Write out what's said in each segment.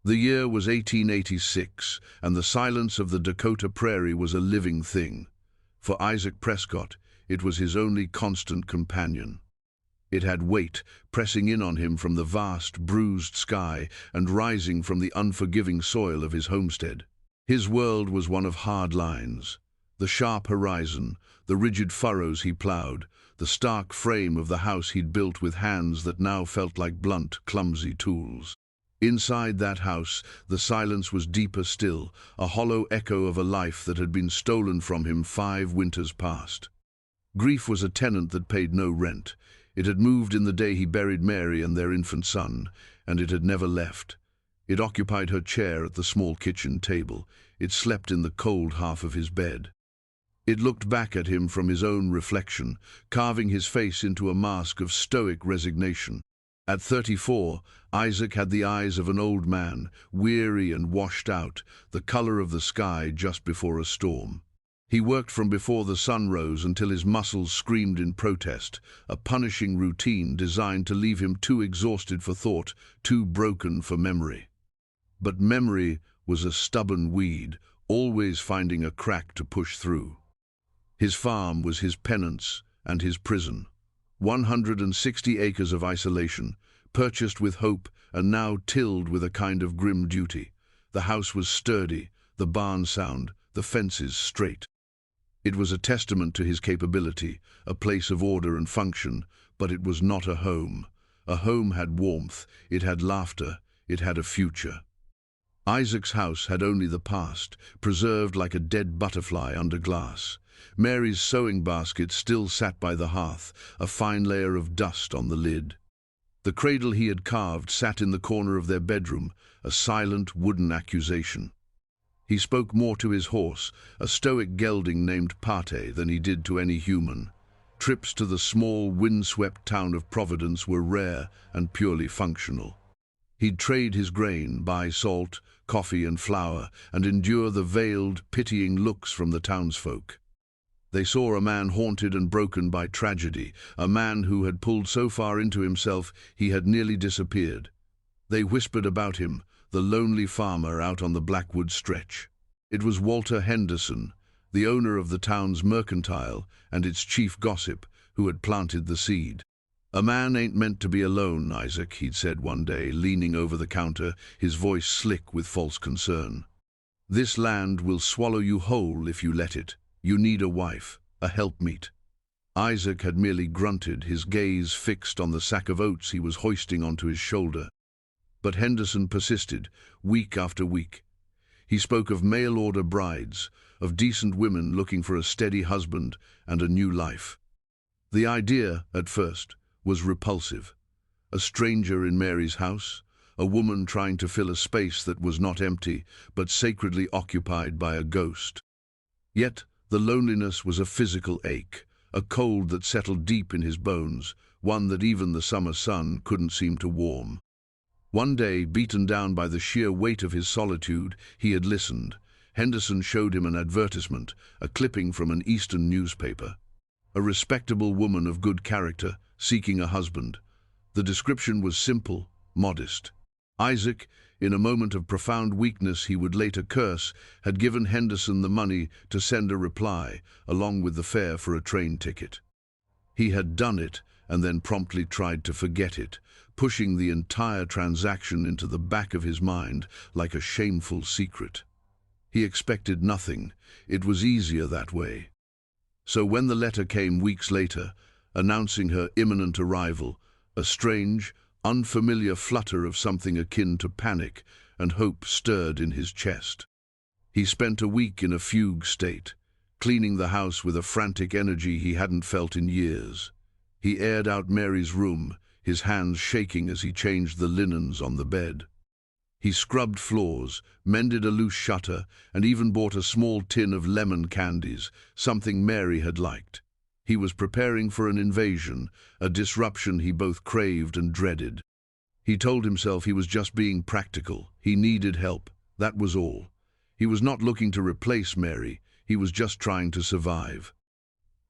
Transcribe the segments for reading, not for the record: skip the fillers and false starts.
The year was 1886, and the silence of the Dakota prairie was a living thing. For Isaac Prescott, it was his only constant companion. It had weight, pressing in on him from the vast, bruised sky and rising from the unforgiving soil of his homestead. His world was one of hard lines. The sharp horizon, the rigid furrows he ploughed, the stark frame of the house he'd built with hands that now felt like blunt, clumsy tools. Inside that house, the silence was deeper still, a hollow echo of a life that had been stolen from him 5 winters past. Grief was a tenant that paid no rent. It had moved in the day he buried Mary and their infant son, and it had never left. It occupied her chair at the small kitchen table. It slept in the cold half of his bed. It looked back at him from his own reflection, carving his face into a mask of stoic resignation. At 34, Isaac had the eyes of an old man, weary and washed out, the color of the sky just before a storm. He worked from before the sun rose until his muscles screamed in protest, a punishing routine designed to leave him too exhausted for thought, too broken for memory. But memory was a stubborn weed, always finding a crack to push through. His farm was his penance and his prison. 160 acres of isolation, purchased with hope and now tilled with a kind of grim duty. The house was sturdy, the barn sound, the fences straight. It was a testament to his capability, a place of order and function, but it was not a home. A home had warmth, it had laughter, it had a future. Isaac's house had only the past, preserved like a dead butterfly under glass. Mary's sewing basket still sat by the hearth, a fine layer of dust on the lid. The cradle he had carved sat in the corner of their bedroom, a silent wooden accusation. He spoke more to his horse, a stoic gelding named Pate, than he did to any human. Trips to the small, windswept town of Providence were rare and purely functional. He'd trade his grain, buy salt, coffee and flour, and endure the veiled, pitying looks from the townsfolk. They saw a man haunted and broken by tragedy, a man who had pulled so far into himself he had nearly disappeared. They whispered about him, the lonely farmer out on the Blackwood stretch. It was Walter Henderson, the owner of the town's mercantile and its chief gossip, who had planted the seed. "A man ain't meant to be alone, Isaac," he'd said one day, leaning over the counter, his voice slick with false concern. "This land will swallow you whole if you let it. You need a wife, a helpmeet." Isaac had merely grunted, his gaze fixed on the sack of oats he was hoisting onto his shoulder. But Henderson persisted, week after week. He spoke of mail-order brides, of decent women looking for a steady husband and a new life. The idea, at first, was repulsive. A stranger in Mary's house, a woman trying to fill a space that was not empty, but sacredly occupied by a ghost. Yet, the loneliness was a physical ache, a cold that settled deep in his bones, one that even the summer sun couldn't seem to warm. One day, beaten down by the sheer weight of his solitude, he had listened. Henderson showed him an advertisement, a clipping from an Eastern newspaper. A respectable woman of good character, seeking a husband. The description was simple, modest. Isaac, in a moment of profound weakness he would later curse, had given Henderson the money to send a reply, along with the fare for a train ticket. He had done it, and then promptly tried to forget it, pushing the entire transaction into the back of his mind like a shameful secret. He expected nothing. It was easier that way. So when the letter came weeks later, announcing her imminent arrival, a strange, unfamiliar flutter of something akin to panic and hope stirred in his chest. He spent a week in a fugue state, cleaning the house with a frantic energy he hadn't felt in years. He aired out Mary's room, his hands shaking as he changed the linens on the bed. He scrubbed floors, mended a loose shutter, and even bought a small tin of lemon candies, something Mary had liked. He was preparing for an invasion, a disruption he both craved and dreaded. He told himself he was just being practical. He needed help. That was all. He was not looking to replace Mary. He was just trying to survive.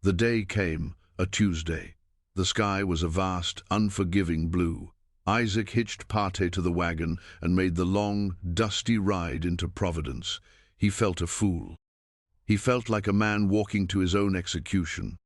The day came, a Tuesday. The sky was a vast, unforgiving blue. Isaac hitched Pate to the wagon and made the long, dusty ride into Providence. He felt a fool. He felt like a man walking to his own execution.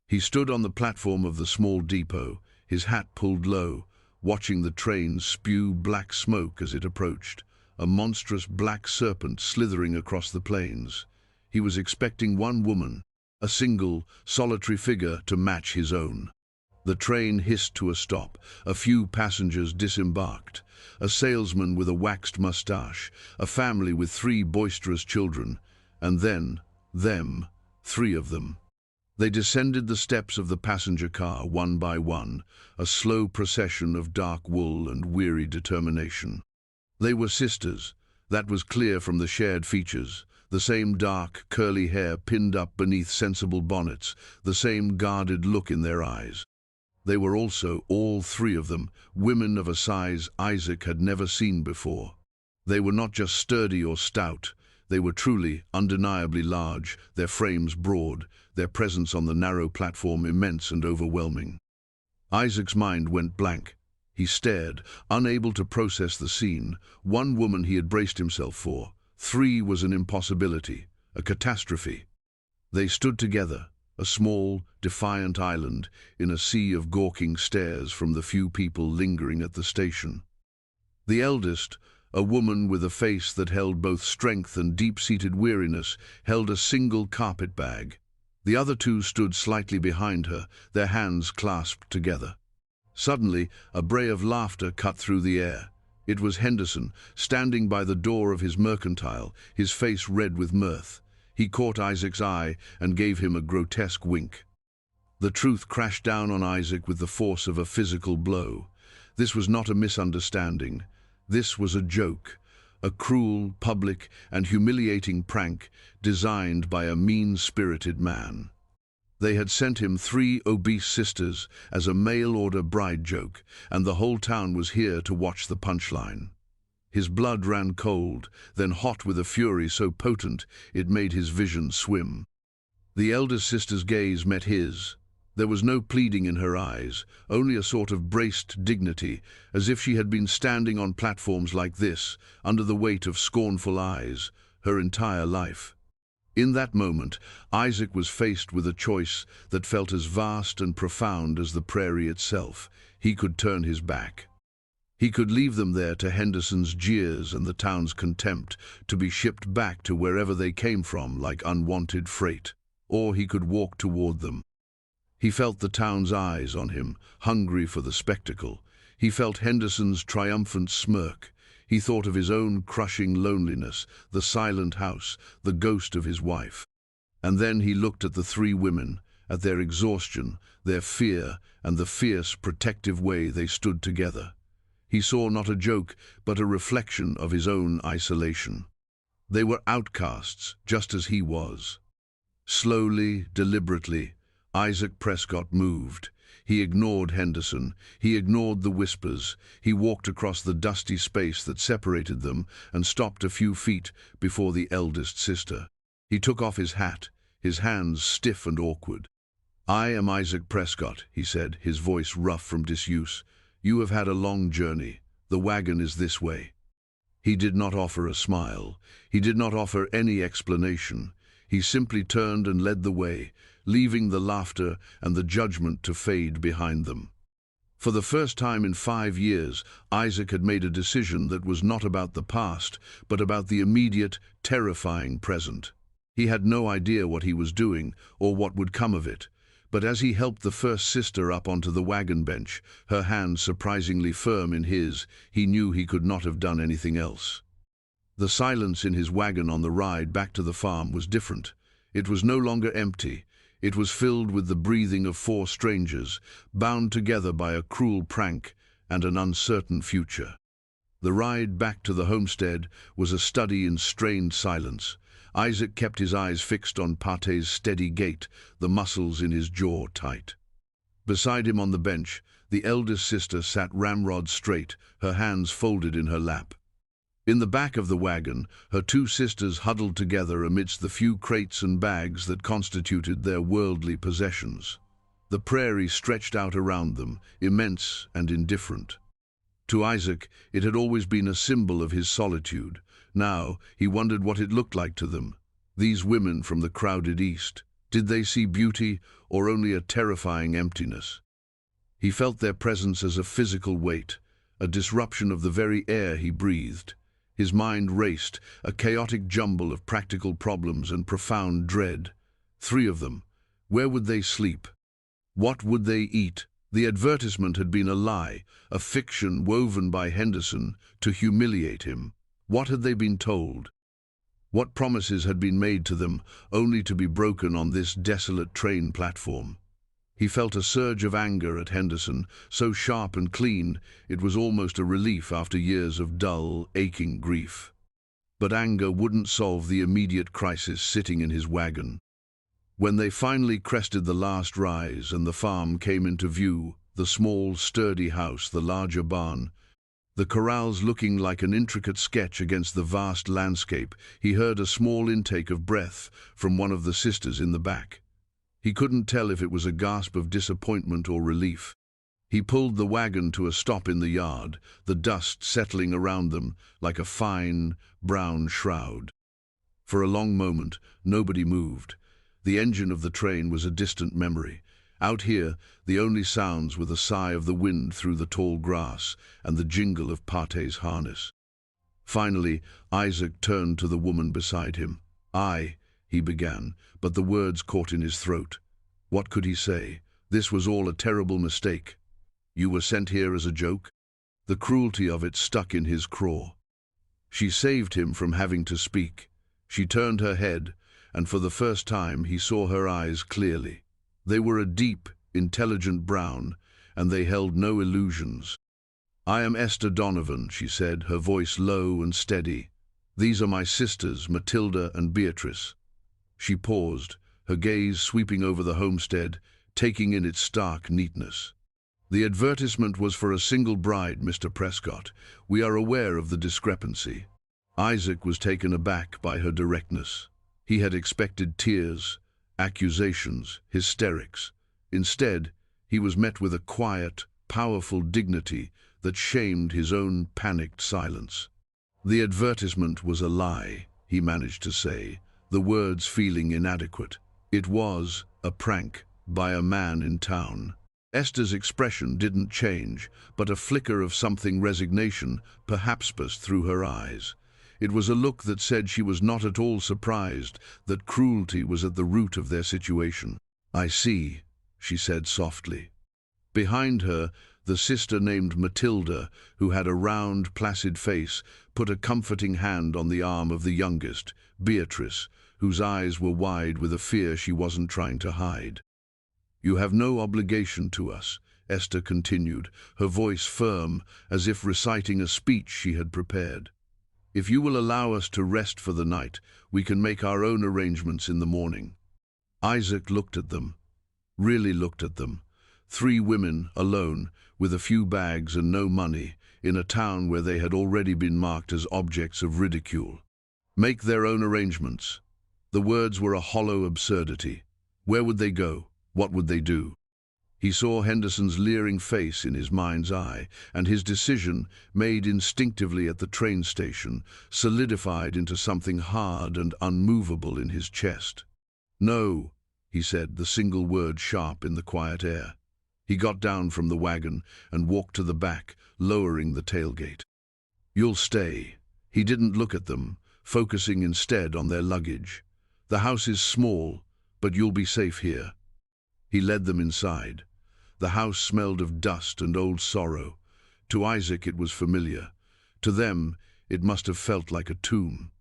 He stood on the platform of the small depot, his hat pulled low, watching the train spew black smoke as it approached, a monstrous black serpent slithering across the plains. He was expecting one woman, a single, solitary figure to match his own. The train hissed to a stop. A few passengers disembarked. A salesman with a waxed mustache, a family with 3 boisterous children, and then, them, 3 of them. They descended the steps of the passenger car one by one, a slow procession of dark wool and weary determination. They were sisters, that was clear from the shared features, the same dark, curly hair pinned up beneath sensible bonnets, the same guarded look in their eyes. They were also, all 3 of them, women of a size Isaac had never seen before. They were not just sturdy or stout, they were truly, undeniably large, their frames broad, their presence on the narrow platform immense and overwhelming. Isaac's mind went blank. He stared, unable to process the scene. 1 woman he had braced himself for. 3 was an impossibility, a catastrophe. They stood together, a small, defiant island, in a sea of gawking stares from the few people lingering at the station. The eldest, a woman with a face that held both strength and deep-seated weariness, held a single carpet bag. The other 2 stood slightly behind her, their hands clasped together. Suddenly, a bray of laughter cut through the air. It was Henderson, standing by the door of his mercantile, his face red with mirth. He caught Isaac's eye and gave him a grotesque wink. The truth crashed down on Isaac with the force of a physical blow. This was not a misunderstanding. This was a joke, a cruel, public, and humiliating prank designed by a mean-spirited man. They had sent him 3 obese sisters as a mail-order bride joke, and the whole town was here to watch the punchline. His blood ran cold, then hot with a fury so potent it made his vision swim. The eldest sister's gaze met his. There was no pleading in her eyes, only a sort of braced dignity, as if she had been standing on platforms like this, under the weight of scornful eyes, her entire life. In that moment, Isaac was faced with a choice that felt as vast and profound as the prairie itself. He could turn his back. He could leave them there to Henderson's jeers and the town's contempt, to be shipped back to wherever they came from like unwanted freight. Or he could walk toward them. He felt the town's eyes on him, hungry for the spectacle. He felt Henderson's triumphant smirk. He thought of his own crushing loneliness, the silent house, the ghost of his wife. And then he looked at the 3 women, at their exhaustion, their fear, and the fierce, protective way they stood together. He saw not a joke, but a reflection of his own isolation. They were outcasts, just as he was. Slowly, deliberately, Isaac Prescott moved. He ignored Henderson. He ignored the whispers. He walked across the dusty space that separated them and stopped a few feet before the eldest sister. He took off his hat, his hands stiff and awkward. "I am Isaac Prescott," he said, his voice rough from disuse. "You have had a long journey. The wagon is this way." He did not offer a smile. He did not offer any explanation. He simply turned and led the way, leaving the laughter and the judgment to fade behind them. For the first time in 5 years, Isaac had made a decision that was not about the past, but about the immediate, terrifying present. He had no idea what he was doing or what would come of it, but as he helped the first sister up onto the wagon bench, her hand surprisingly firm in his, he knew he could not have done anything else. The silence in his wagon on the ride back to the farm was different. It was no longer empty. It was filled with the breathing of 4 strangers, bound together by a cruel prank and an uncertain future. The ride back to the homestead was a study in strained silence. Isaac kept his eyes fixed on Pate's steady gait, the muscles in his jaw tight. Beside him on the bench, the eldest sister sat ramrod straight, her hands folded in her lap. In the back of the wagon, her 2 sisters huddled together amidst the few crates and bags that constituted their worldly possessions. The prairie stretched out around them, immense and indifferent. To Isaac, it had always been a symbol of his solitude. Now, he wondered what it looked like to them. These women from the crowded East. Did they see beauty or only a terrifying emptiness? He felt their presence as a physical weight, a disruption of the very air he breathed. His mind raced, a chaotic jumble of practical problems and profound dread. 3 of them. Where would they sleep? What would they eat? The advertisement had been a lie, a fiction woven by Henderson to humiliate him. What had they been told? What promises had been made to them, only to be broken on this desolate train platform? He felt a surge of anger at Henderson, so sharp and clean, it was almost a relief after years of dull, aching grief. But anger wouldn't solve the immediate crisis sitting in his wagon. When they finally crested the last rise and the farm came into view, the small, sturdy house, the larger barn, the corrals looking like an intricate sketch against the vast landscape, he heard a small intake of breath from one of the sisters in the back. He couldn't tell if it was a gasp of disappointment or relief. He pulled the wagon to a stop in the yard, the dust settling around them like a fine, brown shroud. For a long moment, nobody moved. The engine of the train was a distant memory. Out here, the only sounds were the sigh of the wind through the tall grass and the jingle of Pate's harness. Finally, Isaac turned to the woman beside him. He began, but the words caught in his throat. What could he say? This was all a terrible mistake. You were sent here as a joke? The cruelty of it stuck in his craw. She saved him from having to speak. She turned her head, and for the first time he saw her eyes clearly. They were a deep, intelligent brown, and they held no illusions. I am Esther Donovan, she said, her voice low and steady. These are my sisters, Matilda and Beatrice. She paused, her gaze sweeping over the homestead, taking in its stark neatness. The advertisement was for a single bride, Mr. Prescott. We are aware of the discrepancy. Isaac was taken aback by her directness. He had expected tears, accusations, hysterics. Instead, he was met with a quiet, powerful dignity that shamed his own panicked silence. The advertisement was a lie, he managed to say, the words feeling inadequate. It was a prank by a man in town. Esther's expression didn't change, but a flicker of something resignation perhaps burst through her eyes. It was a look that said she was not at all surprised that cruelty was at the root of their situation. I see, she said softly. Behind her, the sister named Matilda, who had a round, placid face, put a comforting hand on the arm of the youngest, Beatrice, whose eyes were wide with a fear she wasn't trying to hide. You have no obligation to us, Esther continued, her voice firm, as if reciting a speech she had prepared. If you will allow us to rest for the night, we can make our own arrangements in the morning. Isaac looked at them, really looked at them. 3 women, alone, with a few bags and no money, in a town where they had already been marked as objects of ridicule. Make their own arrangements. The words were a hollow absurdity. Where would they go? What would they do? He saw Henderson's leering face in his mind's eye, and his decision, made instinctively at the train station, solidified into something hard and unmovable in his chest. No, he said, the single word sharp in the quiet air. He got down from the wagon and walked to the back, lowering the tailgate. You'll stay. He didn't look at them, focusing instead on their luggage. The house is small, but you'll be safe here. He led them inside. The house smelled of dust and old sorrow. To Isaac it was familiar. To them it must have felt like a tomb.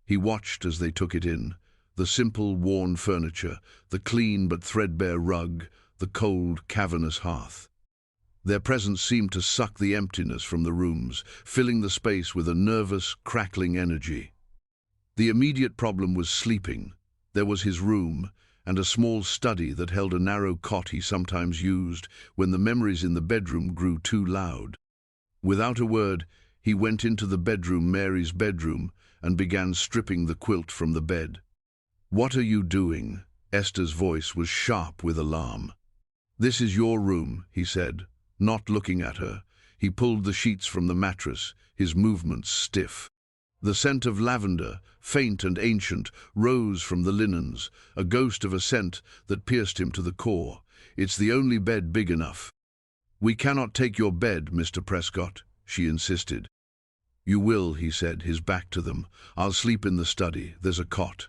He watched as they took it in, the simple, worn furniture, the clean but threadbare rug, the cold, cavernous hearth. Their presence seemed to suck the emptiness from the rooms, filling the space with a nervous, crackling energy. The immediate problem was sleeping. There was his room, and a small study that held a narrow cot he sometimes used when the memories in the bedroom grew too loud. Without a word, he went into the bedroom, Mary's bedroom, and began stripping the quilt from the bed. What are you doing? Esther's voice was sharp with alarm. This is your room, he said, not looking at her. He pulled the sheets from the mattress, his movements stiff. The scent of lavender, faint and ancient, rose from the linens, a ghost of a scent that pierced him to the core. "It's the only bed big enough." "We cannot take your bed, Mr. Prescott," she insisted. "You will," he said, his back to them. "I'll sleep in the study. There's a cot."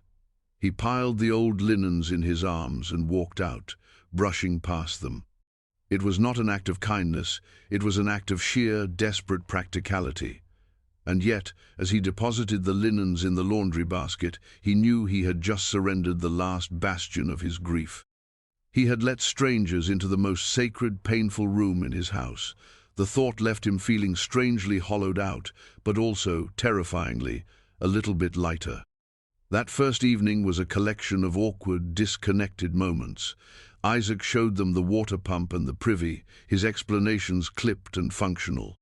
He piled the old linens in his arms and walked out, brushing past them. It was not an act of kindness, it was an act of sheer, desperate practicality. And yet, as he deposited the linens in the laundry basket, he knew he had just surrendered the last bastion of his grief. He had let strangers into the most sacred, painful room in his house. The thought left him feeling strangely hollowed out, but also, terrifyingly, a little bit lighter. That first evening was a collection of awkward, disconnected moments. Isaac showed them the water pump and the privy, his explanations clipped and functional.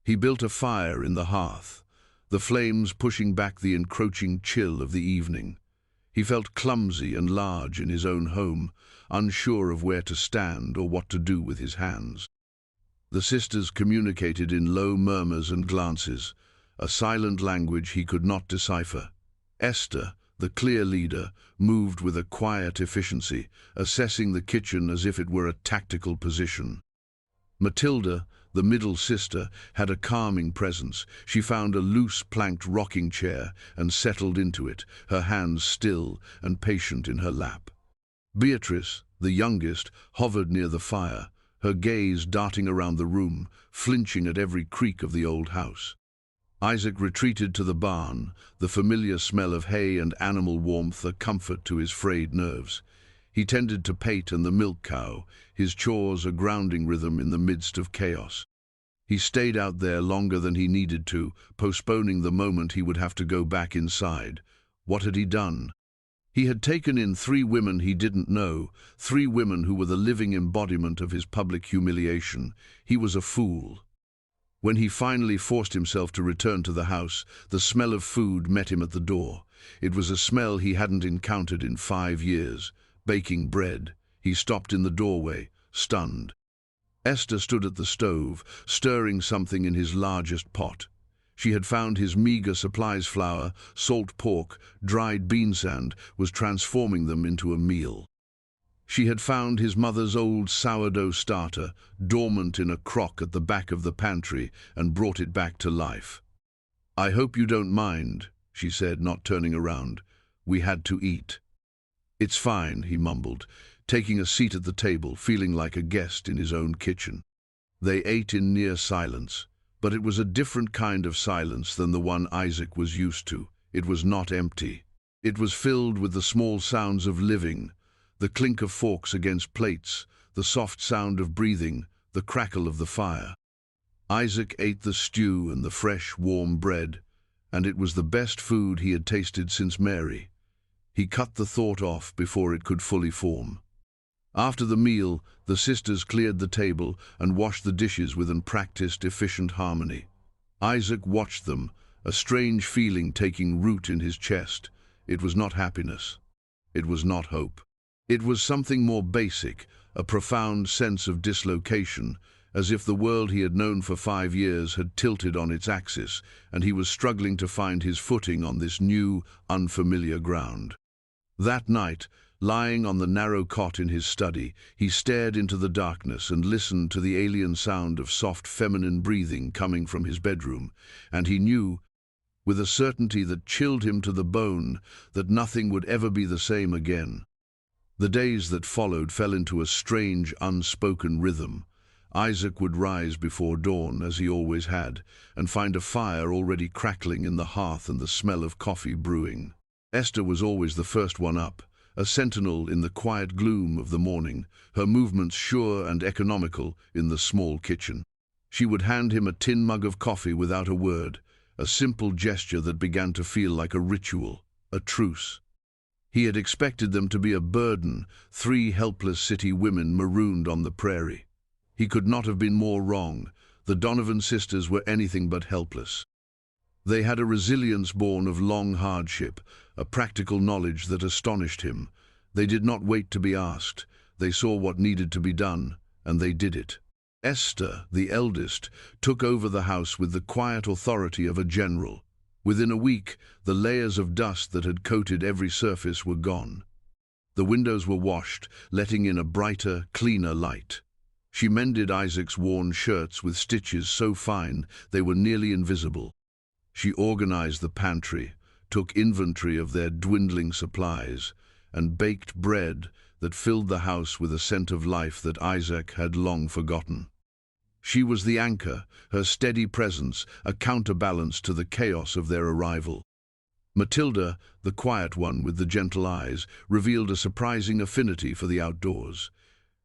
He built a fire in the hearth, the flames pushing back the encroaching chill of the evening. He felt clumsy and large in his own home, unsure of where to stand or what to do with his hands. The sisters communicated in low murmurs and glances, a silent language he could not decipher. Esther, the clear leader, moved with a quiet efficiency, assessing the kitchen as if it were a tactical position. Matilda, the middle sister, had a calming presence. She found a loose planked rocking chair and settled into it, her hands still and patient in her lap. Beatrice, the youngest, hovered near the fire, her gaze darting around the room, flinching at every creak of the old house. Isaac retreated to the barn, the familiar smell of hay and animal warmth a comfort to his frayed nerves. He tended to Pate and the milk cow, his chores a grounding rhythm in the midst of chaos. He stayed out there longer than he needed to, postponing the moment he would have to go back inside. What had he done? He had taken in 3 women he didn't know, 3 women who were the living embodiment of his public humiliation. He was a fool. When he finally forced himself to return to the house, the smell of food met him at the door. It was a smell he hadn't encountered in 5 years. Baking bread. He stopped in the doorway, stunned. Esther stood at the stove, stirring something in his largest pot. She had found his meager supplies: flour, salt pork, dried bean sand, was transforming them into a meal. She had found his mother's old sourdough starter, dormant in a crock at the back of the pantry, and brought it back to life. "I hope you don't mind," she said, not turning around. "We had to eat." "It's fine," he mumbled, taking a seat at the table, feeling like a guest in his own kitchen. They ate in near silence, but it was a different kind of silence than the one Isaac was used to. It was not empty. It was filled with the small sounds of living, the clink of forks against plates, the soft sound of breathing, the crackle of the fire. Isaac ate the stew and the fresh, warm bread, and it was the best food he had tasted since Mary. He cut the thought off before it could fully form. After the meal, the sisters cleared the table and washed the dishes with an practiced, efficient harmony. Isaac watched them, a strange feeling taking root in his chest. It was not happiness. It was not hope. It was something more basic, a profound sense of dislocation, as if the world he had known for 5 years had tilted on its axis, and he was struggling to find his footing on this new, unfamiliar ground. That night, lying on the narrow cot in his study, he stared into the darkness and listened to the alien sound of soft feminine breathing coming from his bedroom, and he knew, with a certainty that chilled him to the bone, that nothing would ever be the same again. The days that followed fell into a strange, unspoken rhythm. Isaac would rise before dawn, as he always had, and find a fire already crackling in the hearth and the smell of coffee brewing. Esther was always the first one up, a sentinel in the quiet gloom of the morning, her movements sure and economical in the small kitchen. She would hand him a tin mug of coffee without a word, a simple gesture that began to feel like a ritual, a truce. He had expected them to be a burden, 3 helpless city women marooned on the prairie. He could not have been more wrong. The Donovan sisters were anything but helpless. They had a resilience born of long hardship, a practical knowledge that astonished him. They did not wait to be asked. They saw what needed to be done, and they did it. Esther, the eldest, took over the house with the quiet authority of a general. Within a week, the layers of dust that had coated every surface were gone. The windows were washed, letting in a brighter, cleaner light. She mended Isaac's worn shirts with stitches so fine they were nearly invisible. She organized the pantry, took inventory of their dwindling supplies, and baked bread that filled the house with a scent of life that Isaac had long forgotten. She was the anchor, her steady presence a counterbalance to the chaos of their arrival. Matilda, the quiet one with the gentle eyes, revealed a surprising affinity for the outdoors.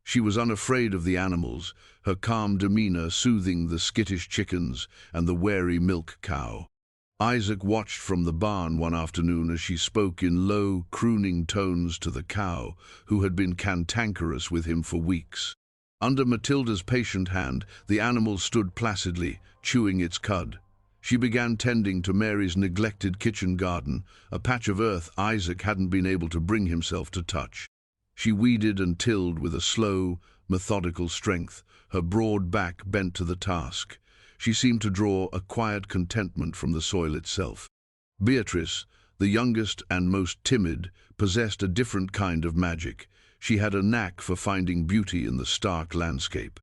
She was unafraid of the animals, her calm demeanor soothing the skittish chickens and the wary milk cow. Isaac watched from the barn one afternoon as she spoke in low, crooning tones to the cow, who had been cantankerous with him for weeks. Under Matilda's patient hand, the animal stood placidly, chewing its cud. She began tending to Mary's neglected kitchen garden, a patch of earth Isaac hadn't been able to bring himself to touch. She weeded and tilled with a slow, methodical strength, her broad back bent to the task. She seemed to draw a quiet contentment from the soil itself. Beatrice, the youngest and most timid, possessed a different kind of magic. She had a knack for finding beauty in the stark landscape.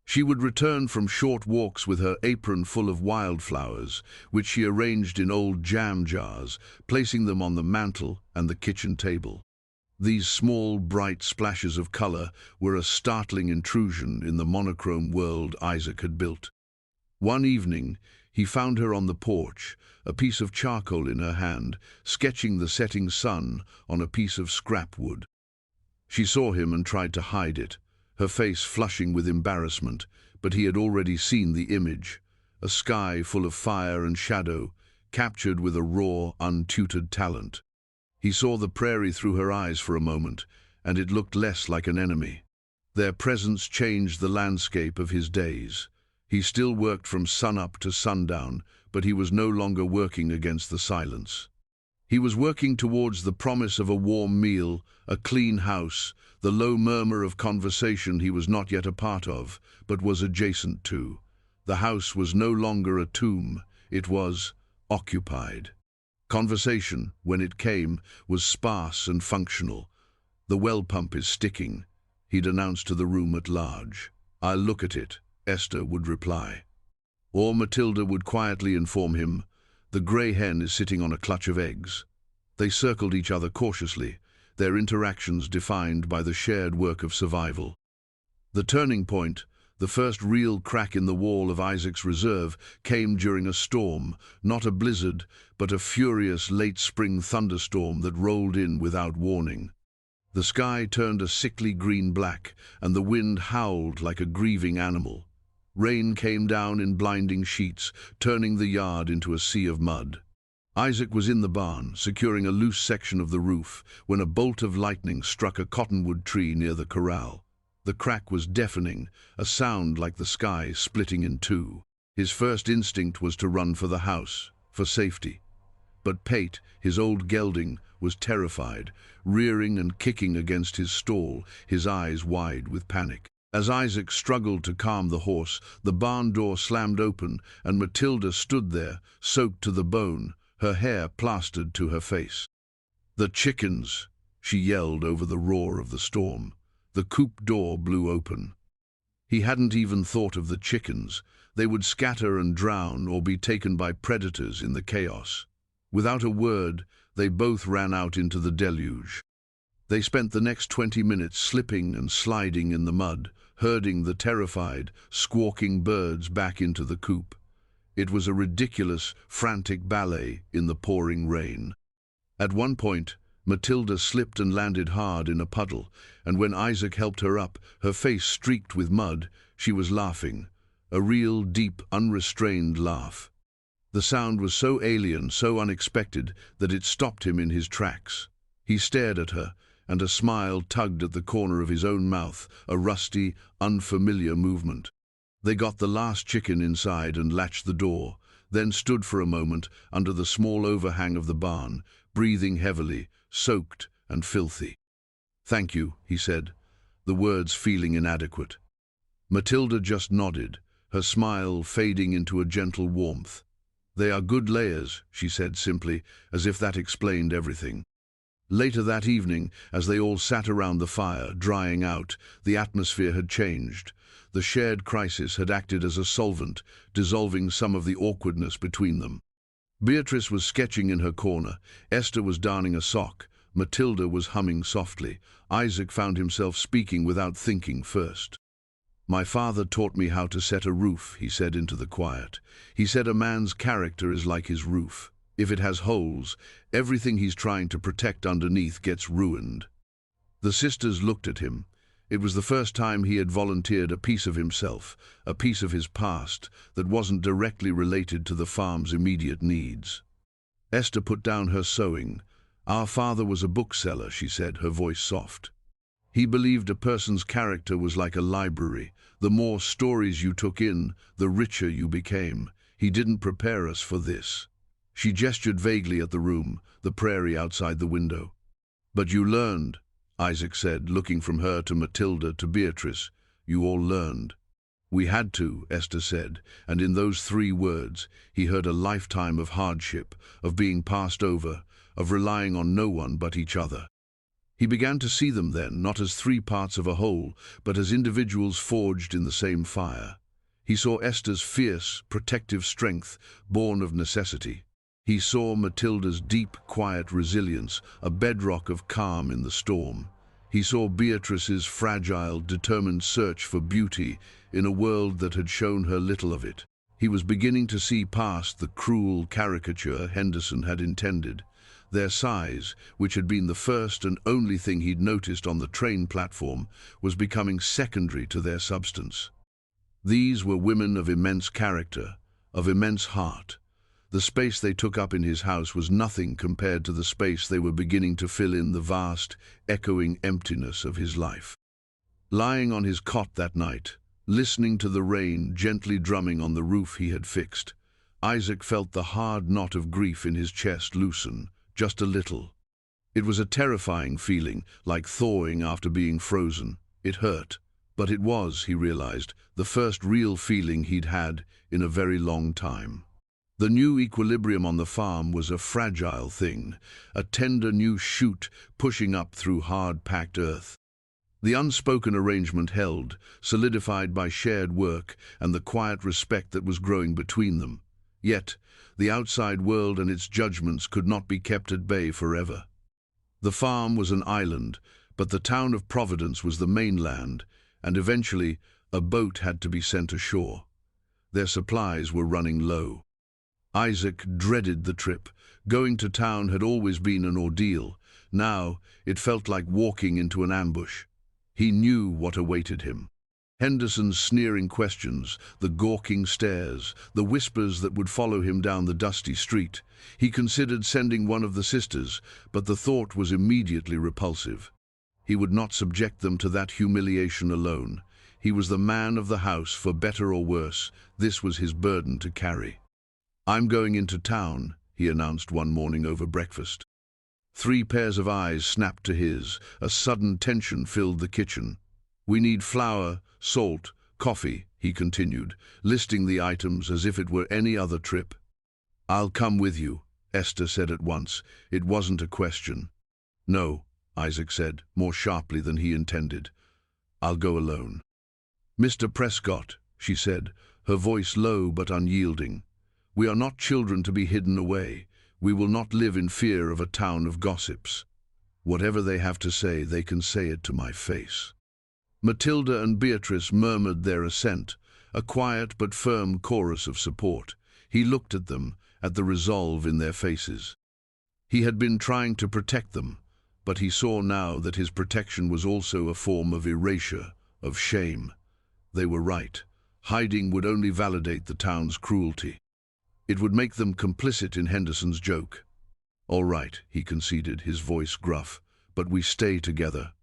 She would return from short walks with her apron full of wildflowers, which she arranged in old jam jars, placing them on the mantel and the kitchen table. These small, bright splashes of color were a startling intrusion in the monochrome world Isaac had built. One evening, he found her on the porch, a piece of charcoal in her hand, sketching the setting sun on a piece of scrap wood. She saw him and tried to hide it, her face flushing with embarrassment, but he had already seen the image, a sky full of fire and shadow, captured with a raw, untutored talent. He saw the prairie through her eyes for a moment, and it looked less like an enemy. Their presence changed the landscape of his days. He still worked from sunup to sundown, but he was no longer working against the silence. He was working towards the promise of a warm meal, a clean house, the low murmur of conversation he was not yet a part of, but was adjacent to. The house was no longer a tomb, it was occupied. Conversation, when it came, was sparse and functional. "The well pump is sticking," he'd announced to the room at large. "I'll look at it," Esther would reply. Or Matilda would quietly inform him, "The grey hen is sitting on a clutch of eggs." They circled each other cautiously, their interactions defined by the shared work of survival. The turning point, the first real crack in the wall of Isaac's reserve, came during a storm, not a blizzard, but a furious late-spring thunderstorm that rolled in without warning. The sky turned a sickly green-black, and the wind howled like a grieving animal. Rain came down in blinding sheets, turning the yard into a sea of mud. Isaac was in the barn, securing a loose section of the roof, when a bolt of lightning struck a cottonwood tree near the corral. The crack was deafening, a sound like the sky splitting in two. His first instinct was to run for the house, for safety. But Pate, his old gelding, was terrified, rearing and kicking against his stall, his eyes wide with panic. As Isaac struggled to calm the horse, the barn door slammed open, and Matilda stood there, soaked to the bone, her hair plastered to her face. "The chickens!" she yelled over the roar of the storm. The coop door blew open. He hadn't even thought of the chickens. They would scatter and drown or be taken by predators in the chaos. Without a word, they both ran out into the deluge. They spent the next 20 minutes slipping and sliding in the mud, herding the terrified, squawking birds back into the coop. It was a ridiculous, frantic ballet in the pouring rain. At one point, Matilda slipped and landed hard in a puddle, and when Isaac helped her up, her face streaked with mud, she was laughing, a real, deep, unrestrained laugh. The sound was so alien, so unexpected, that it stopped him in his tracks. He stared at her, and a smile tugged at the corner of his own mouth, a rusty, unfamiliar movement. They got the last chicken inside and latched the door, then stood for a moment under the small overhang of the barn, breathing heavily, soaked and filthy. "Thank you," he said, the words feeling inadequate. Matilda just nodded, her smile fading into a gentle warmth. "They are good layers," she said simply, as if that explained everything. Later that evening, as they all sat around the fire, drying out, the atmosphere had changed. The shared crisis had acted as a solvent, dissolving some of the awkwardness between them. Beatrice was sketching in her corner, Esther was darning a sock, Matilda was humming softly. Isaac found himself speaking without thinking first. "My father taught me how to set a roof," he said into the quiet. "He said a man's character is like his roof. If it has holes, everything he's trying to protect underneath gets ruined." The sisters looked at him. It was the first time he had volunteered a piece of himself, a piece of his past, that wasn't directly related to the farm's immediate needs. Esther put down her sewing. "Our father was a bookseller," she said, her voice soft. "He believed a person's character was like a library. The more stories you took in, the richer you became. He didn't prepare us for this." She gestured vaguely at the room, the prairie outside the window. "But you learned," Isaac said, looking from her to Matilda to Beatrice. "You all learned." "We had to," Esther said, and in those 3 words he heard a lifetime of hardship, of being passed over, of relying on no one but each other. He began to see them then, not as 3 parts of a whole, but as individuals forged in the same fire. He saw Esther's fierce, protective strength, born of necessity. He saw Matilda's deep, quiet resilience, a bedrock of calm in the storm. He saw Beatrice's fragile, determined search for beauty in a world that had shown her little of it. He was beginning to see past the cruel caricature Henderson had intended. Their size, which had been the first and only thing he'd noticed on the train platform, was becoming secondary to their substance. These were women of immense character, of immense heart. The space they took up in his house was nothing compared to the space they were beginning to fill in the vast, echoing emptiness of his life. Lying on his cot that night, listening to the rain gently drumming on the roof he had fixed, Isaac felt the hard knot of grief in his chest loosen, just a little. It was a terrifying feeling, like thawing after being frozen. It hurt, but it was, he realized, the first real feeling he'd had in a very long time. The new equilibrium on the farm was a fragile thing, a tender new shoot pushing up through hard-packed earth. The unspoken arrangement held, solidified by shared work and the quiet respect that was growing between them. Yet, the outside world and its judgments could not be kept at bay forever. The farm was an island, but the town of Providence was the mainland, and eventually a boat had to be sent ashore. Their supplies were running low. Isaac dreaded the trip. Going to town had always been an ordeal. Now it felt like walking into an ambush. He knew what awaited him. Henderson's sneering questions, the gawking stares, the whispers that would follow him down the dusty street. He considered sending one of the sisters, but the thought was immediately repulsive. He would not subject them to that humiliation alone. He was the man of the house, for better or worse. This was his burden to carry. "I'm going into town," he announced one morning over breakfast. 3 pairs of eyes snapped to his. A sudden tension filled the kitchen. "We need flour, salt, coffee," he continued, listing the items as if it were any other trip. "I'll come with you," Esther said at once. It wasn't a question. "No," Isaac said, more sharply than he intended. "I'll go alone." "Mr. Prescott," she said, her voice low but unyielding, "we are not children to be hidden away. We will not live in fear of a town of gossips. Whatever they have to say, they can say it to my face." Matilda and Beatrice murmured their assent, a quiet but firm chorus of support. He looked at them, at the resolve in their faces. He had been trying to protect them, but he saw now that his protection was also a form of erasure, of shame. They were right. Hiding would only validate the town's cruelty. It would make them complicit in Henderson's joke. "All right," he conceded, his voice gruff, "but we stay together."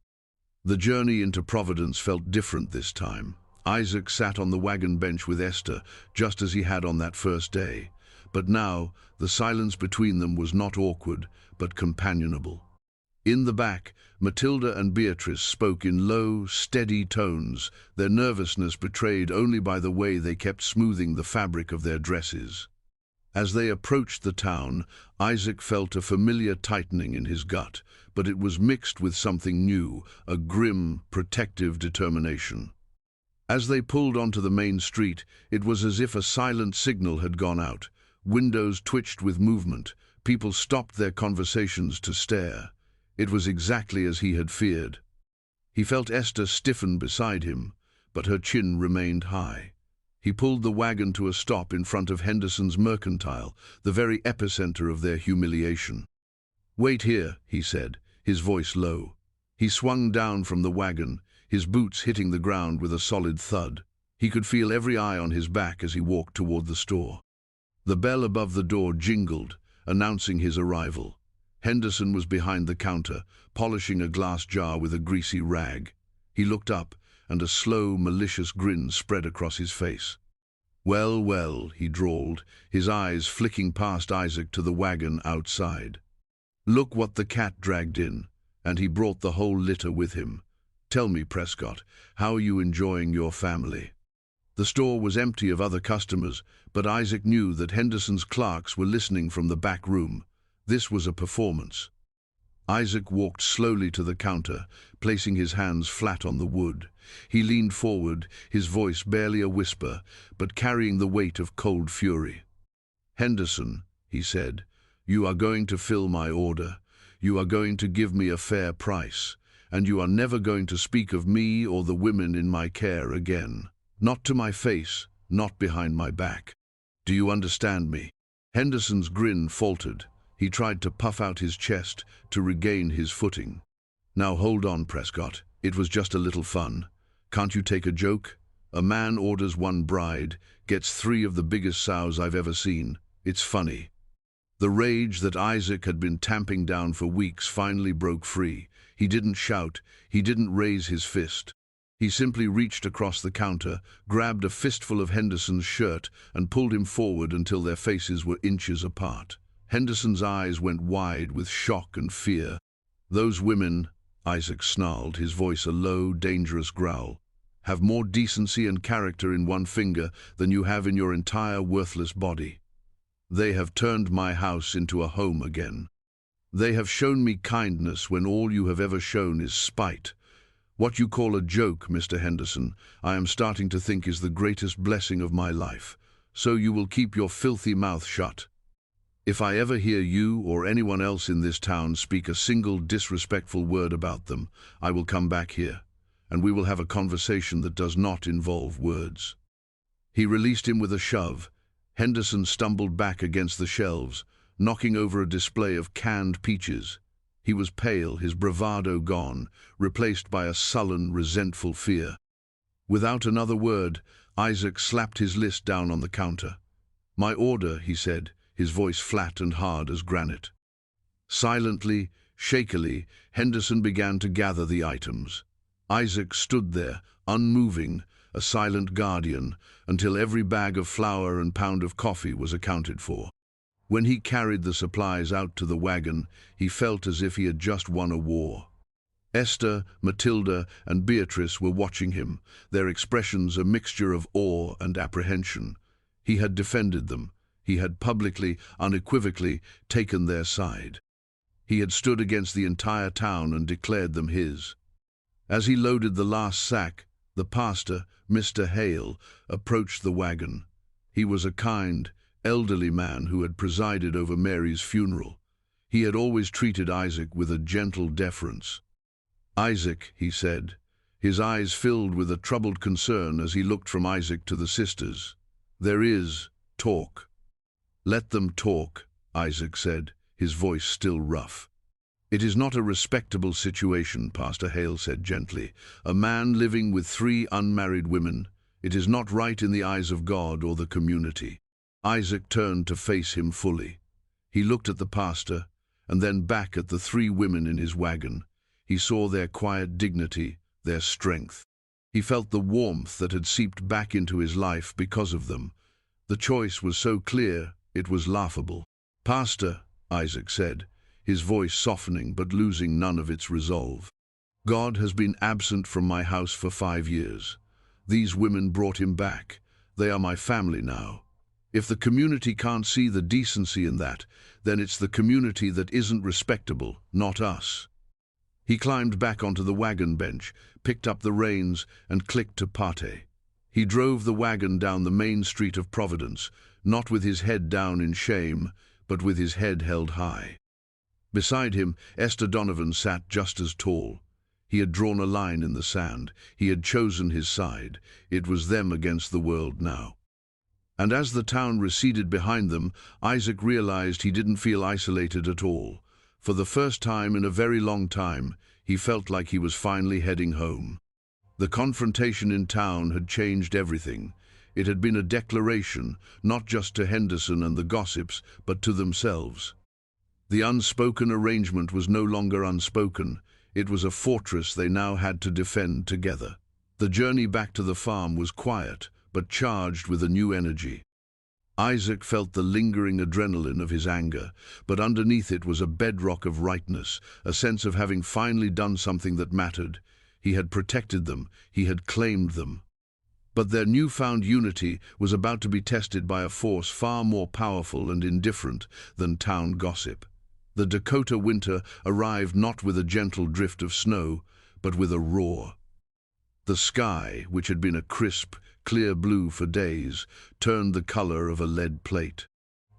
The journey into Providence felt different this time. Isaac sat on the wagon bench with Esther, just as he had on that first day. But now, the silence between them was not awkward, but companionable. In the back, Matilda and Beatrice spoke in low, steady tones, their nervousness betrayed only by the way they kept smoothing the fabric of their dresses. As they approached the town, Isaac felt a familiar tightening in his gut, but it was mixed with something new, a grim, protective determination. As they pulled onto the main street, it was as if a silent signal had gone out. Windows twitched with movement. People stopped their conversations to stare. It was exactly as he had feared. He felt Esther stiffen beside him, but her chin remained high. He pulled the wagon to a stop in front of Henderson's Mercantile, the very epicenter of their humiliation. "Wait here," he said, his voice low. He swung down from the wagon, his boots hitting the ground with a solid thud. He could feel every eye on his back as he walked toward the store. The bell above the door jingled, announcing his arrival. Henderson was behind the counter, polishing a glass jar with a greasy rag. He looked up, and a slow, malicious grin spread across his face. "Well, well," he drawled, his eyes flicking past Isaac to the wagon outside. "Look what the cat dragged in," and he brought the whole litter with him. "Tell me, Prescott, how are you enjoying your family?" The store was empty of other customers, but Isaac knew that Henderson's clerks were listening from the back room. This was a performance. Isaac walked slowly to the counter, placing his hands flat on the wood. He leaned forward, his voice barely a whisper, but carrying the weight of cold fury. "Henderson," he said, "you are going to fill my order. You are going to give me a fair price, and you are never going to speak of me or the women in my care again. Not to my face, not behind my back. Do you understand me?" Henderson's grin faltered. He tried to puff out his chest to regain his footing. "Now hold on, Prescott. It was just a little fun. Can't you take a joke? A man orders one bride, gets 3 of the biggest sows I've ever seen. It's funny." The rage that Isaac had been tamping down for weeks finally broke free. He didn't shout. He didn't raise his fist. He simply reached across the counter, grabbed a fistful of Henderson's shirt, and pulled him forward until their faces were inches apart. Henderson's eyes went wide with shock and fear. "Those women," Isaac snarled, his voice a low, dangerous growl, "have more decency and character in one finger than you have in your entire worthless body. They have turned my house into a home again. They have shown me kindness when all you have ever shown is spite. What you call a joke, Mr. Henderson, I am starting to think is the greatest blessing of my life. So you will keep your filthy mouth shut. If I ever hear you or anyone else in this town speak a single disrespectful word about them, I will come back here, and we will have a conversation that does not involve words." He released him with a shove. Henderson stumbled back against the shelves, knocking over a display of canned peaches. He was pale, his bravado gone, replaced by a sullen, resentful fear. Without another word, Isaac slapped his list down on the counter. "My order," he said, his voice flat and hard as granite. Silently, shakily, Henderson began to gather the items. Isaac stood there, unmoving, a silent guardian, until every bag of flour and pound of coffee was accounted for. When he carried the supplies out to the wagon, he felt as if he had just won a war. Esther, Matilda, and Beatrice were watching him, their expressions a mixture of awe and apprehension. He had defended them. He had publicly, unequivocally, taken their side. He had stood against the entire town and declared them his. As he loaded the last sack, the pastor, Mr. Hale, approached the wagon. He was a kind, elderly man who had presided over Mary's funeral. He had always treated Isaac with a gentle deference. "Isaac," he said, his eyes filled with a troubled concern as he looked from Isaac to the sisters, "there is talk." "Let them talk," Isaac said, his voice still rough. "It is not a respectable situation," Pastor Hale said gently. "A man living with 3 unmarried women. It is not right in the eyes of God or the community." Isaac turned to face him fully. He looked at the pastor, and then back at the 3 women in his wagon. He saw their quiet dignity, their strength. He felt the warmth that had seeped back into his life because of them. The choice was so clear, it was laughable. "Pastor," Isaac said, his voice softening but losing none of its resolve. God has been absent from my house for 5 years. These women brought him back. They are my family now. If the community can't see the decency in that, then it's the community that isn't respectable, not us. He climbed back onto the wagon bench, picked up the reins, and clicked to Pate. He drove the wagon down the main street of Providence, not with his head down in shame, but with his head held high. Beside him, Esther Donovan sat just as tall. He had drawn a line in the sand. He had chosen his side. It was them against the world now. And as the town receded behind them, Isaac realized he didn't feel isolated at all. For the first time in a very long time, he felt like he was finally heading home. The confrontation in town had changed everything. It had been a declaration, not just to Henderson and the gossips, but to themselves. The unspoken arrangement was no longer unspoken. It was a fortress they now had to defend together. The journey back to the farm was quiet, but charged with a new energy. Isaac felt the lingering adrenaline of his anger, but underneath it was a bedrock of rightness, a sense of having finally done something that mattered. He had protected them, he had claimed them. But their newfound unity was about to be tested by a force far more powerful and indifferent than town gossip. The Dakota winter arrived not with a gentle drift of snow, but with a roar. The sky, which had been a crisp, clear blue for days, turned the color of a lead plate.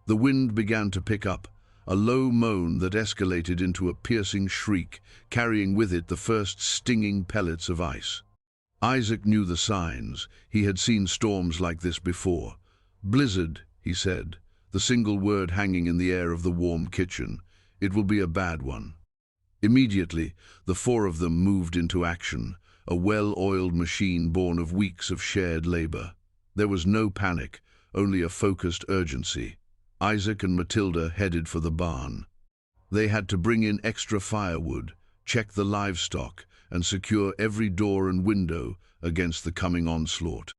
The wind began to pick up, a low moan that escalated into a piercing shriek, carrying with it the first stinging pellets of ice. Isaac knew the signs. He had seen storms like this before. "Blizzard," he said, the single word hanging in the air of the warm kitchen. "It will be a bad one." Immediately, the four of them moved into action, a well-oiled machine born of weeks of shared labor. There was no panic, only a focused urgency. Isaac and Matilda headed for the barn. They had to bring in extra firewood, check the livestock, and secure every door and window against the coming onslaught.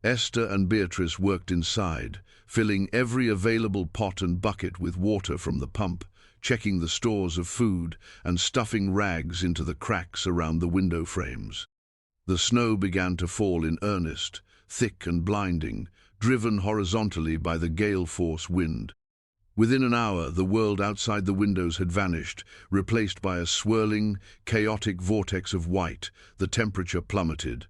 Esther and Beatrice worked inside, filling every available pot and bucket with water from the pump, checking the stores of food, and stuffing rags into the cracks around the window frames. The snow began to fall in earnest, thick and blinding, driven horizontally by the gale-force wind. Within an hour, the world outside the windows had vanished, replaced by a swirling, chaotic vortex of white. The temperature plummeted.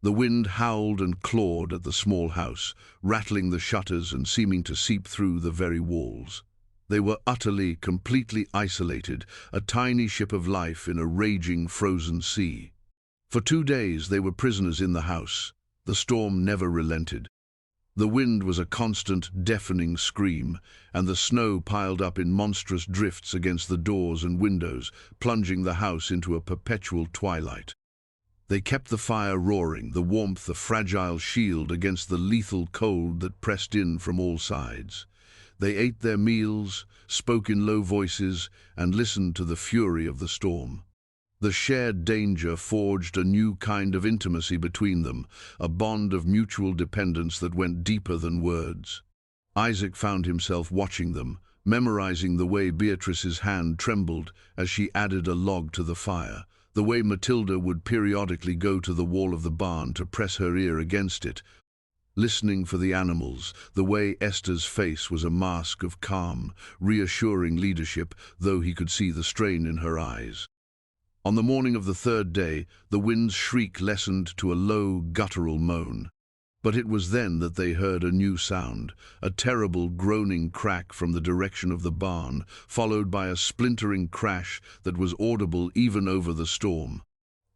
The wind howled and clawed at the small house, rattling the shutters and seeming to seep through the very walls. They were utterly, completely isolated, a tiny ship of life in a raging, frozen sea. For 2 days they were prisoners in the house. The storm never relented. The wind was a constant, deafening scream, and the snow piled up in monstrous drifts against the doors and windows, plunging the house into a perpetual twilight. They kept the fire roaring, the warmth a fragile shield against the lethal cold that pressed in from all sides. They ate their meals, spoke in low voices, and listened to the fury of the storm. The shared danger forged a new kind of intimacy between them, a bond of mutual dependence that went deeper than words. Isaac found himself watching them, memorizing the way Beatrice's hand trembled as she added a log to the fire, the way Matilda would periodically go to the wall of the barn to press her ear against it, listening for the animals, the way Esther's face was a mask of calm, reassuring leadership, though he could see the strain in her eyes. On the morning of the 3rd day, the wind's shriek lessened to a low, guttural moan. But it was then that they heard a new sound, a terrible groaning crack from the direction of the barn, followed by a splintering crash that was audible even over the storm.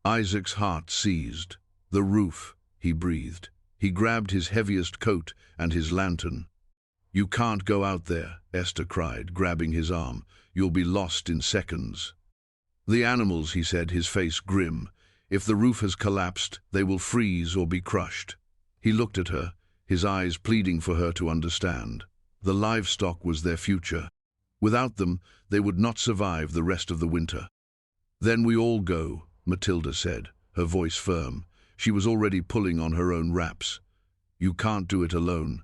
Isaac's heart seized. "The roof," he breathed. He grabbed his heaviest coat and his lantern. "You can't go out there," Esther cried, grabbing his arm. "You'll be lost in seconds." "The animals," he said, his face grim. "If the roof has collapsed, they will freeze or be crushed." He looked at her, his eyes pleading for her to understand. The livestock was their future. Without them, they would not survive the rest of the winter. "Then we all go," Matilda said, her voice firm. She was already pulling on her own wraps. "You can't do it alone."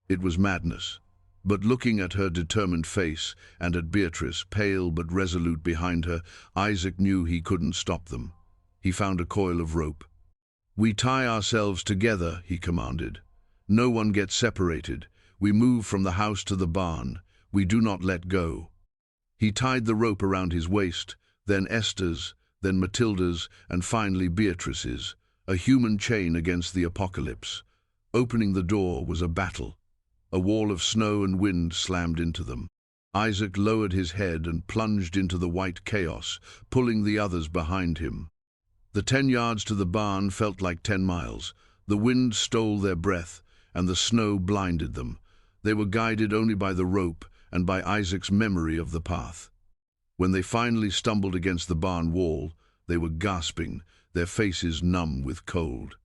It was madness. But looking at her determined face and at Beatrice, pale but resolute behind her, Isaac knew he couldn't stop them. He found a coil of rope. "We tie ourselves together," he commanded. "No one gets separated. We move from the house to the barn. We do not let go." He tied the rope around his waist, then Esther's, then Matilda's, and finally Beatrice's, a human chain against the apocalypse. Opening the door was a battle. A wall of snow and wind slammed into them. Isaac lowered his head and plunged into the white chaos, pulling the others behind him. The 10 yards to the barn felt like 10 miles. The wind stole their breath, and the snow blinded them. They were guided only by the rope and by Isaac's memory of the path. When they finally stumbled against the barn wall, they were gasping, their faces numb with cold.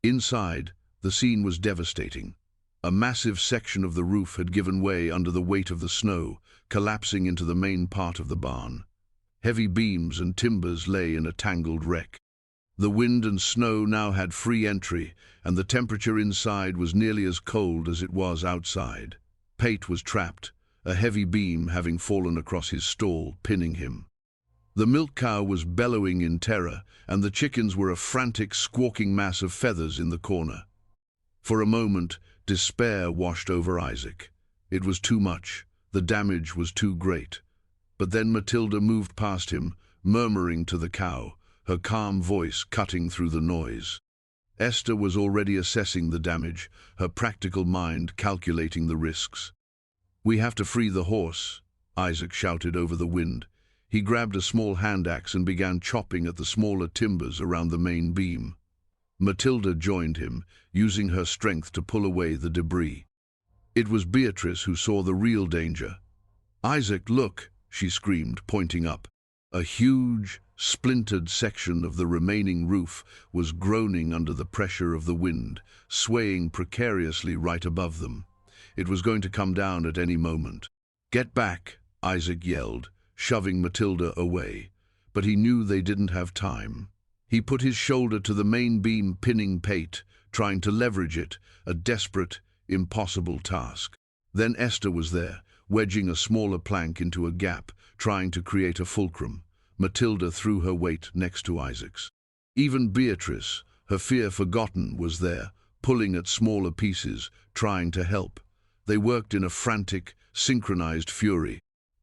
Inside, the scene was devastating. A massive section of the roof had given way under the weight of the snow, collapsing into the main part of the barn. Heavy beams and timbers lay in a tangled wreck. The wind and snow now had free entry, and the temperature inside was nearly as cold as it was outside. Pate was trapped, a heavy beam having fallen across his stall, pinning him. The milk cow was bellowing in terror, and the chickens were a frantic, squawking mass of feathers in the corner. For a moment, despair washed over Isaac. It was too much. The damage was too great. But then Matilda moved past him, murmuring to the cow, her calm voice cutting through the noise. Esther was already assessing the damage, her practical mind calculating the risks. "We have to free the horse," Isaac shouted over the wind. He grabbed a small hand axe and began chopping at the smaller timbers around the main beam. Matilda joined him, using her strength to pull away the debris. It was Beatrice who saw the real danger. "Isaac, look!" she screamed, pointing up. A huge, splintered section of the remaining roof was groaning under the pressure of the wind, swaying precariously right above them. It was going to come down at any moment. "Get back!" Isaac yelled, shoving Matilda away. But he knew they didn't have time. He put his shoulder to the main beam, pinning Pate, trying to leverage it, a desperate, impossible task. Then Esther was there, wedging a smaller plank into a gap, trying to create a fulcrum. Matilda threw her weight next to Isaac's. Even Beatrice, her fear forgotten, was there, pulling at smaller pieces, trying to help. They worked in a frantic, synchronized fury.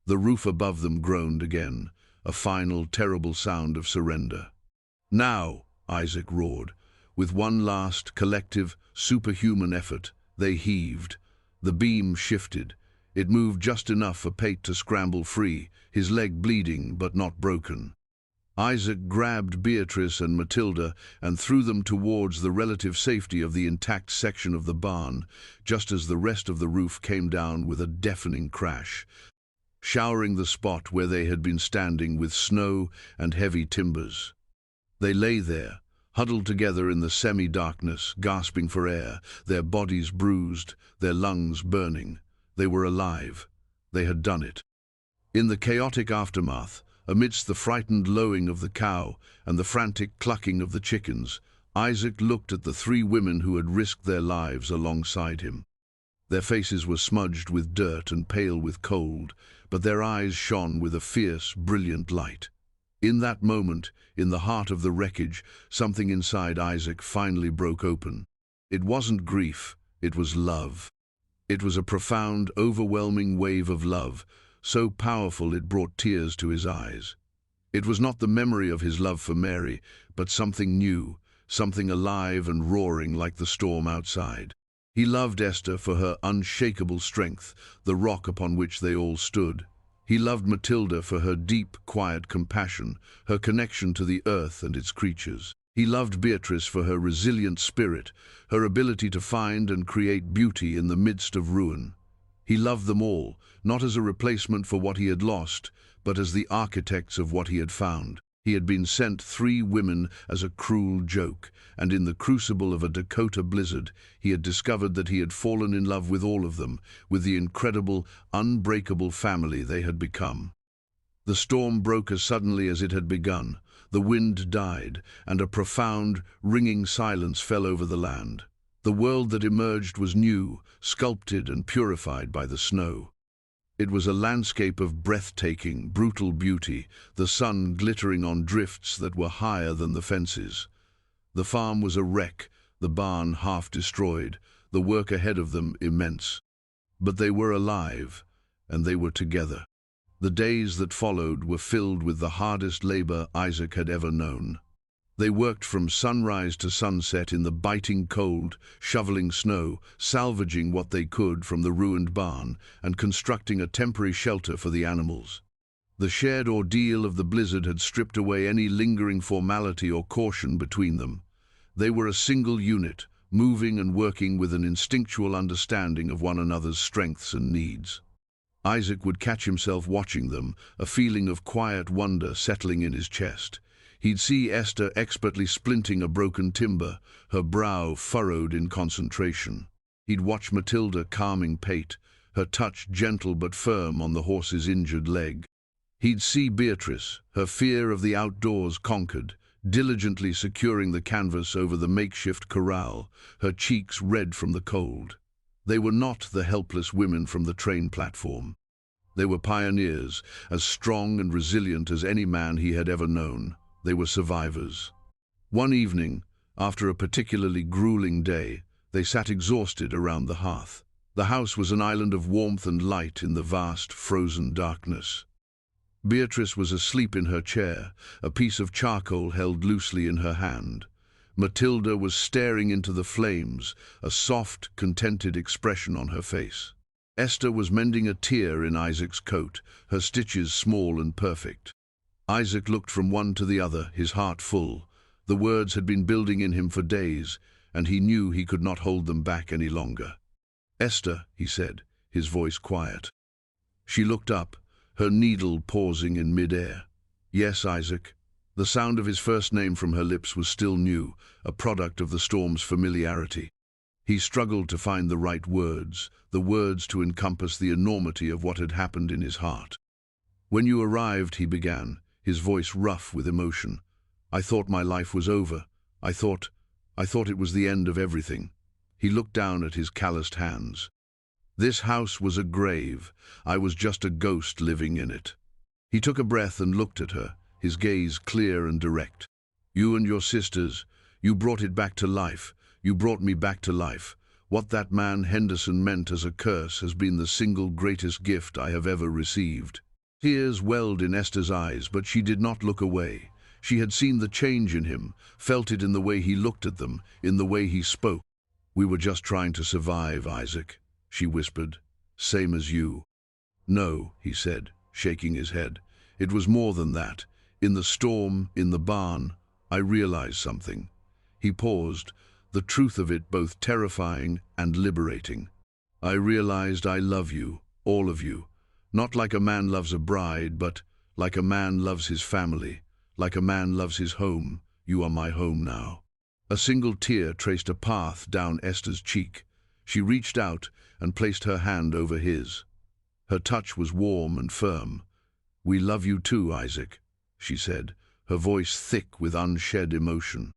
The roof above them groaned again, a final, terrible sound of surrender. "Now!" Isaac roared. With one last, collective, superhuman effort, they heaved. The beam shifted. It moved just enough for Pate to scramble free, his leg bleeding but not broken. Isaac grabbed Beatrice and Matilda and threw them towards the relative safety of the intact section of the barn, just as the rest of the roof came down with a deafening crash, showering the spot where they had been standing with snow and heavy timbers. They lay there, huddled together in the semi-darkness, gasping for air, their bodies bruised, their lungs burning. They were alive. They had done it. In the chaotic aftermath, amidst the frightened lowing of the cow and the frantic clucking of the chickens, Isaac looked at the 3 women who had risked their lives alongside him. Their faces were smudged with dirt and pale with cold, but their eyes shone with a fierce, brilliant light. In that moment, in the heart of the wreckage, something inside Isaac finally broke open. It wasn't grief, it was love. It was a profound, overwhelming wave of love, so powerful it brought tears to his eyes. It was not the memory of his love for Mary, but something new, something alive and roaring like the storm outside. He loved Esther for her unshakable strength, the rock upon which they all stood. He loved Matilda for her deep, quiet compassion, her connection to the earth and its creatures. He loved Beatrice for her resilient spirit, her ability to find and create beauty in the midst of ruin. He loved them all, not as a replacement for what he had lost, but as the architects of what he had found. He had been sent 3 women as a cruel joke, and in the crucible of a Dakota blizzard, he had discovered that he had fallen in love with all of them, with the incredible, unbreakable family they had become. The storm broke as suddenly as it had begun. The wind died, and a profound, ringing silence fell over the land. The world that emerged was new, sculpted and purified by the snow. It was a landscape of breathtaking, brutal beauty, the sun glittering on drifts that were higher than the fences. The farm was a wreck, the barn half destroyed, the work ahead of them immense. But they were alive, and they were together. The days that followed were filled with the hardest labor Isaac had ever known. They worked from sunrise to sunset in the biting cold, shoveling snow, salvaging what they could from the ruined barn, and constructing a temporary shelter for the animals. The shared ordeal of the blizzard had stripped away any lingering formality or caution between them. They were a single unit, moving and working with an instinctual understanding of one another's strengths and needs. Isaac would catch himself watching them, a feeling of quiet wonder settling in his chest. He'd see Esther expertly splinting a broken timber, her brow furrowed in concentration. He'd watch Matilda calming Pate, her touch gentle but firm on the horse's injured leg. He'd see Beatrice, her fear of the outdoors conquered, diligently securing the canvas over the makeshift corral, her cheeks red from the cold. They were not the helpless women from the train platform. They were pioneers, as strong and resilient as any man he had ever known. They were survivors. One evening, after a particularly grueling day, they sat exhausted around the hearth. The house was an island of warmth and light in the vast, frozen darkness. Beatrice was asleep in her chair, a piece of charcoal held loosely in her hand. Matilda was staring into the flames, a soft, contented expression on her face. Esther was mending a tear in Isaac's coat, her stitches small and perfect. Isaac looked from one to the other, his heart full. The words had been building in him for days, and he knew he could not hold them back any longer. "Esther," he said, his voice quiet. She looked up, her needle pausing in mid-air. "Yes, Isaac." The sound of his first name from her lips was still new, a product of the storm's familiarity. He struggled to find the right words, the words to encompass the enormity of what had happened in his heart. "When you arrived," he began, his voice rough with emotion, "I thought my life was over. I thought it was the end of everything." He looked down at his calloused hands. "This house was a grave. I was just a ghost living in it." He took a breath and looked at her, his gaze clear and direct. "You and your sisters, you brought it back to life. You brought me back to life. What that man Henderson meant as a curse has been the single greatest gift I have ever received." Tears welled in Esther's eyes, but she did not look away. She had seen the change in him, felt it in the way he looked at them, in the way he spoke. "We were just trying to survive, Isaac," she whispered. "Same as you." "No," he said, shaking his head. "It was more than that. In the storm, in the barn, I realized something." He paused, the truth of it both terrifying and liberating. "I realized I love you, all of you. Not like a man loves a bride, but like a man loves his family, like a man loves his home. You are my home now." A single tear traced a path down Esther's cheek. She reached out and placed her hand over his. Her touch was warm and firm. "We love you too, Isaac," she said, her voice thick with unshed emotion.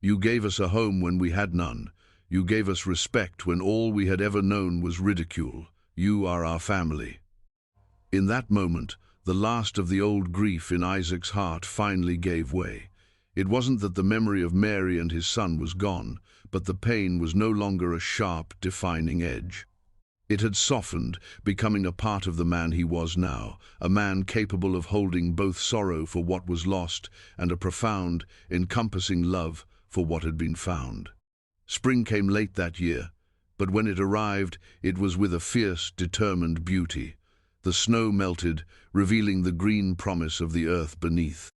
"You gave us a home when we had none. You gave us respect when all we had ever known was ridicule. You are our family." In that moment, the last of the old grief in Isaac's heart finally gave way. It wasn't that the memory of Mary and his son was gone, but the pain was no longer a sharp, defining edge. It had softened, becoming a part of the man he was now, a man capable of holding both sorrow for what was lost and a profound, encompassing love for what had been found. Spring came late that year, but when it arrived, it was with a fierce, determined beauty. The snow melted, revealing the green promise of the earth beneath.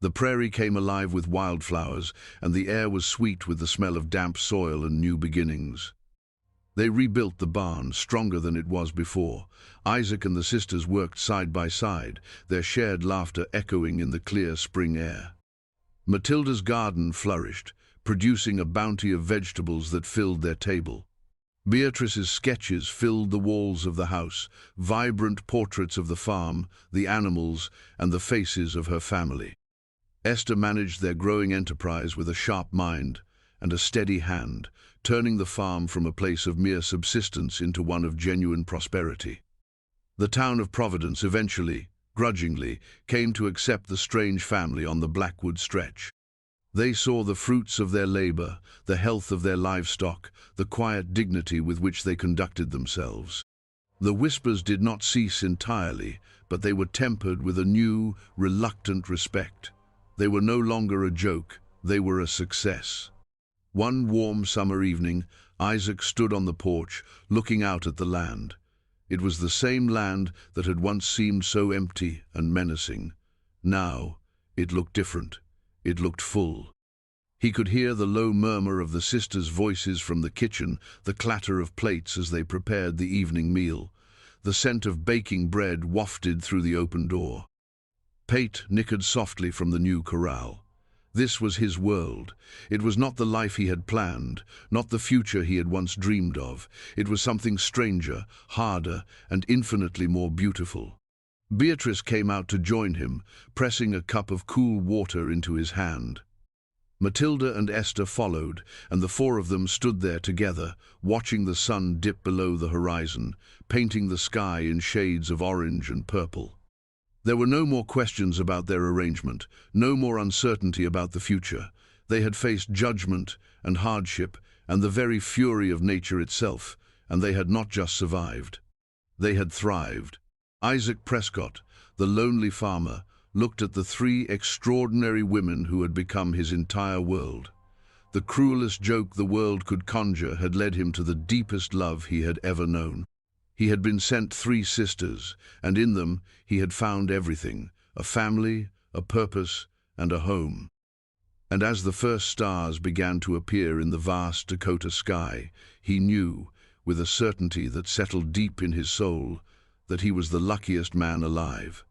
The prairie came alive with wildflowers, and the air was sweet with the smell of damp soil and new beginnings. They rebuilt the barn, stronger than it was before. Isaac and the sisters worked side by side, their shared laughter echoing in the clear spring air. Matilda's garden flourished, producing a bounty of vegetables that filled their table. Beatrice's sketches filled the walls of the house, vibrant portraits of the farm, the animals, and the faces of her family. Esther managed their growing enterprise with a sharp mind and a steady hand, turning the farm from a place of mere subsistence into one of genuine prosperity. The town of Providence eventually, grudgingly, came to accept the strange family on the Blackwood stretch. They saw the fruits of their labor, the health of their livestock, the quiet dignity with which they conducted themselves. The whispers did not cease entirely, but they were tempered with a new, reluctant respect. They were no longer a joke, they were a success. One warm summer evening, Isaac stood on the porch, looking out at the land. It was the same land that had once seemed so empty and menacing. Now, it looked different. It looked full. He could hear the low murmur of the sisters' voices from the kitchen, the clatter of plates as they prepared the evening meal. The scent of baking bread wafted through the open door. Pate nickered softly from the new corral. This was his world. It was not the life he had planned, not the future he had once dreamed of. It was something stranger, harder, and infinitely more beautiful. Beatrice came out to join him, pressing a cup of cool water into his hand. Matilda and Esther followed, and the four of them stood there together, watching the sun dip below the horizon, painting the sky in shades of orange and purple. There were no more questions about their arrangement, no more uncertainty about the future. They had faced judgment and hardship and the very fury of nature itself, and they had not just survived. They had thrived. Isaac Prescott, the lonely farmer, looked at the three extraordinary women who had become his entire world. The cruelest joke the world could conjure had led him to the deepest love he had ever known. He had been sent three sisters, and in them he had found everything: a family, a purpose, and a home. And as the first stars began to appear in the vast Dakota sky, he knew, with a certainty that settled deep in his soul, that he was the luckiest man alive.